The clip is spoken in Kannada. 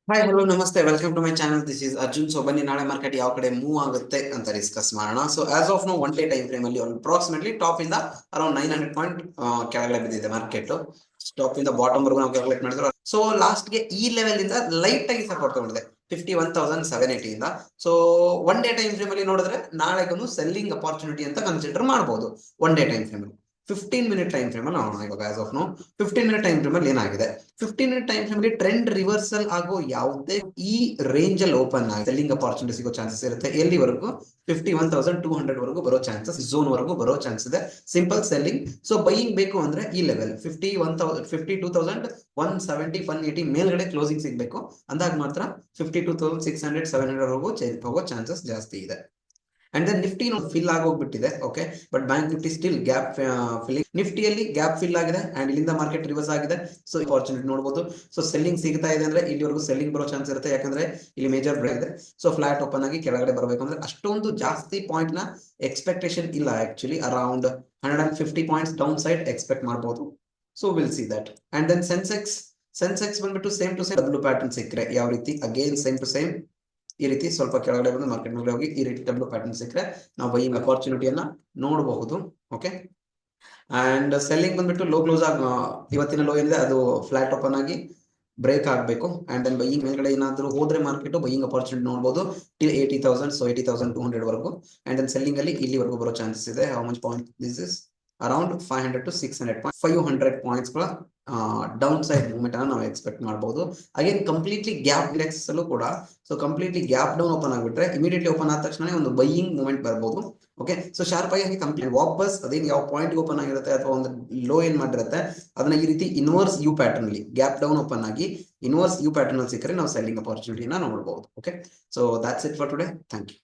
ಹಾಯ್ ಹಲೋ ನಮಸ್ತೆ welcome to my channel. This is Arjun. So ಬನ್ನಿ ನಾಳೆ ಮಾರ್ಕೆಟ್ ಯಾವ ಕಡೆ ಮೂವ್ ಆಗುತ್ತೆ ಅಂತ ಡಿಸ್ಕಸ್ ಮಾಡೋಣ. So as of now one day time frame ಅಲ್ಲಿ ಅಪ್ರಾಕ್ಸಿಮೇಟ್ಲಿ ಟಾಪ್ ಇಂದ ಅರೌಂಡ್ 900 ಪಾಯಿಂಟ್ ಕೆಳಗಡೆ ಬಿದ್ದಿದೆ ಮಾರ್ಕೆಟ್. ಟಾಪ್ ಇಂದ ಬಾಟಮ್ ವರೆಗೂ ನಾವು ಕ್ಯಾಲ್ಕುಲೇಟ್ ಮಾಡಿದ್ರೆ ಸೊ ಲಾಸ್ಟ್ ಗೆ ಈ ಲೆವೆಲ್ ಇಂದ ಲೈಟ್ ಆಗಿ ಸಪೋರ್ಟ್ ತಗೊಂಡಿದೆ 51,780 ಇಂದ. So one day time frame ಅಲ್ಲಿ ನೋಡಿದ್ರೆ ನಾಳೆಗೂ ಸೆಲ್ಲಿಂಗ್ ಅಪಾರ್ಚುನಿಟಿ ಅಂತ ಕನ್ಸಿಡರ್ ಮಾಡಬಹುದು ಒನ್ ಡೇ ಟೈಮ್ ಫ್ರೇಮ್ ಅಲ್ಲಿ. 15 ಮಿನಿಟ್ ಟೈಮ್ ಫ್ರೇಮ್ ಅಲ್ಲಿ ನೋಡೋಣ ಇವಾಗ. As of now 15 minute time frame ಅಲ್ಲಿ ಏನಾಗಿದೆ, 15 ಮಿನಿಟ್ ಟೈಮ್ ಫ್ರೇಮ್ ಅಲ್ಲಿ ಟ್ರೆಂಡ್ ರಿವರ್ಸಲ್ ಆಗೋ ಯಾವುದೇ ಈ ರೇಂಜ್ ಅಲ್ಲಿ ಓಪನ್ ಆಗಿ ಸೆಲ್ಲಿಂಗ್ ಅಪಾರ್ಚುನಿಟಿ ಸಿಗೋ ಚಾನ್ಸಸ್ ಇರುತ್ತೆ. ಎಲ್ಲಿವರೆಗೂ 51,200 ವರೆಗೂ ಬರೋ ಚಾನ್ಸಸ್, ಝೋನ್ ವರೆಗೂ ಬರೋ ಚಾನ್ಸ್ ಇದೆ. Simple selling. ಸೊ ಬೈಯಿಂಗ್ ಬೇಕು ಅಂದ್ರೆ ಈ ಲೆವೆಲ್ 52,170 ಮೇಲ್ಗಡೆ ಕ್ಲೋಸಿಂಗ್ ಸಿಗ್ಬೇಕು. ಅಂದಾಗ ಮಾತ್ರ 52,600 700 ವರೆಗೂ ಹೋಗೋ ಚಾನ್ಸಸ್ ಜಾಸ್ತಿ ಇದೆ. ಅಂಡ್ ದೆನ್ ನಿಫ್ಟಿ ಫಿಲ್ ಆಗೋಗ್ಬಿಟ್ಟಿದೆ. Okay, but bank Nifty still gap filling. ನಿಫ್ಟಿಯಲ್ಲಿ ಗ್ಯಾಪ್ ಫಿಲ್ ಆಗಿದೆ ಅಂಡ್ ಇಲ್ಲಿಂದ ಮಾರ್ಕೆಟ್ ರಿವರ್ಸ್ ಆಗಿದೆ. ಸೊ ಅಪಾರ್ಚುನಿಟಿ ನೋಡಬಹುದು. ಸೊ ಸೆಲ್ಲಿಂಗ್ ಸಿಗ್ತಾ ಇದೆ ಅಂದ್ರೆ ಇಲ್ಲಿವರೆಗೂ ಸೆಲ್ಲಿಂಗ್ ಬರೋ ಚಾನ್ಸ್ ಇರುತ್ತೆ, ಯಾಕಂದ್ರೆ ಇಲ್ಲಿ ಮೇಜರ್ ಬ್ರೇಕ್ ಇದೆ. ಸೊ ಫ್ಲಾಟ್ ಓಪನ್ ಆಗಿ ಕೆಳಗಡೆ ಬರಬೇಕು ಅಂದ್ರೆ ಅಷ್ಟೊಂದು ಜಾಸ್ತಿ ಪಾಯಿಂಟ್ ನ ಎಕ್ಸ್ಪೆಕ್ಟೇಷನ್ ಇಲ್ಲ. Actually around 150 points downside expect ಮಾಡಬಹುದು. So will see that. And then Sensex ಬಂದ್ಬಿಟ್ಟು same to same W pattern ಸಿಕ್ಕರೆ ಯಾವ ರೀತಿ, ಅಗೇನ್ ಸೇಮ್ ಟು ಸೇಮ್ ಈ ರೀತಿ ಸ್ವಲ್ಪ ಕೆಳಗಡೆ ಬಂದು ಮಾರ್ಕೆಟ್ ಮೇಲೆ ಹೋಗಿ ಈ ರೀತಿ ಡಬ್ಲ್ಯೂ ಪ್ಯಾಟರ್ನ್ ಸಿಕ್ಕರೆ ನಾವು ಬೈಯಿಂಗ್ ಅಪಾರ್ಚುನಿಟಿಯನ್ನ ನೋಡಬಹುದು. ಓಕೆ, ಅಂಡ್ ಸೆಲ್ಲಿಂಗ್ ಬಂದ್ಬಿಟ್ಟು ಲೋ ಕ್ಲೋಸ್ ಆಗ ಇವತ್ತಿನ ಲೋ ಏನಿದೆ ಅದು ಫ್ಲಾಟ್ ಓಪನ್ ಆಗಿ ಬ್ರೇಕ್ ಆಗಬೇಕು. ಅಂಡ್ ದೆನ್ ಬೈಯಿಂಗ್ ಮೇಲ್ಗಡೆ ಏನಾದರೂ ಹೋದ್ರೆ ಮಾರ್ಕೆಟ್ ಬೈಯಿಂಗ್ ಅಪಾರ್ಚುನಿಟಿ ನೋಡಬಹುದು ಟಿಲ್ 80,000. ಸೊ 80,200 ವರೆಗೂ. ಅಂಡ್ ದೆನ್ ಸೆಲ್ಲಿಂಗ್ ಅಲ್ಲಿ ಇಲ್ಲಿವರೆಗೂ ಬರೋ ಚಾನ್ಸಸ್ ಇದೆ. How much point this is around 500 to 600 500 points down side movement ಅನ್ನು ನಾವು ಎಕ್ಸ್ಪೆಕ್ಟ್ ಮಾಡಬಹುದು. ಅಗೇನ್ ಕಂಪ್ಲೀಟ್ಲಿ ಗ್ಯಾಪ್ ಇಂಡೆಕ್ಸ್ ಅಲ್ಲೂ ಕೂಡ so completely gap down open ಆಗಿಬಿಟ್ರೆ ಇಮಿಡಿಯೇಟ್ಲಿ ಓಪನ್ ಆದ ತಕ್ಷಣ ಒಂದು ಬೈಯಿಂಗ್ ಮೂವ್ಮೆಂಟ್ ಬರ್ಬೋದು. ಓಕೆ, ಸೊ ಶಾರ್ಪ್ ಆಗಿ ಕಂಪ್ಲೀಟ್ ವಾಪಸ್ ಅದೇನು ಯಾವ ಪಾಯಿಂಟ್ ಓಪನ್ ಆಗಿರುತ್ತೆ ಅಥವಾ ಒಂದು ಲೋ ಏನ್ ಮಾಡಿರುತ್ತೆ ಅದನ್ನ ಈ ರೀತಿ ಇನ್ವರ್ಸ್ ಯು ಪ್ಯಾಟರ್ನ್ ಅಲ್ಲಿ ಗ್ಯಾಪ್ ಡೌನ್ ಓಪನ್ ಆಗಿ ಇನ್ವರ್ಸ್ ಯು ಪ್ಯಾಟರ್ನ್ ಅಲ್ಲಿ ಸಿಕ್ಕರೆ ನಾವು ಸೆಲ್ಲಿಂಗ್ ಅಪಾರ್ಚುನಿಟಿನ ನೋಡಬಹುದು. Okay, so that's it for today. Thank you.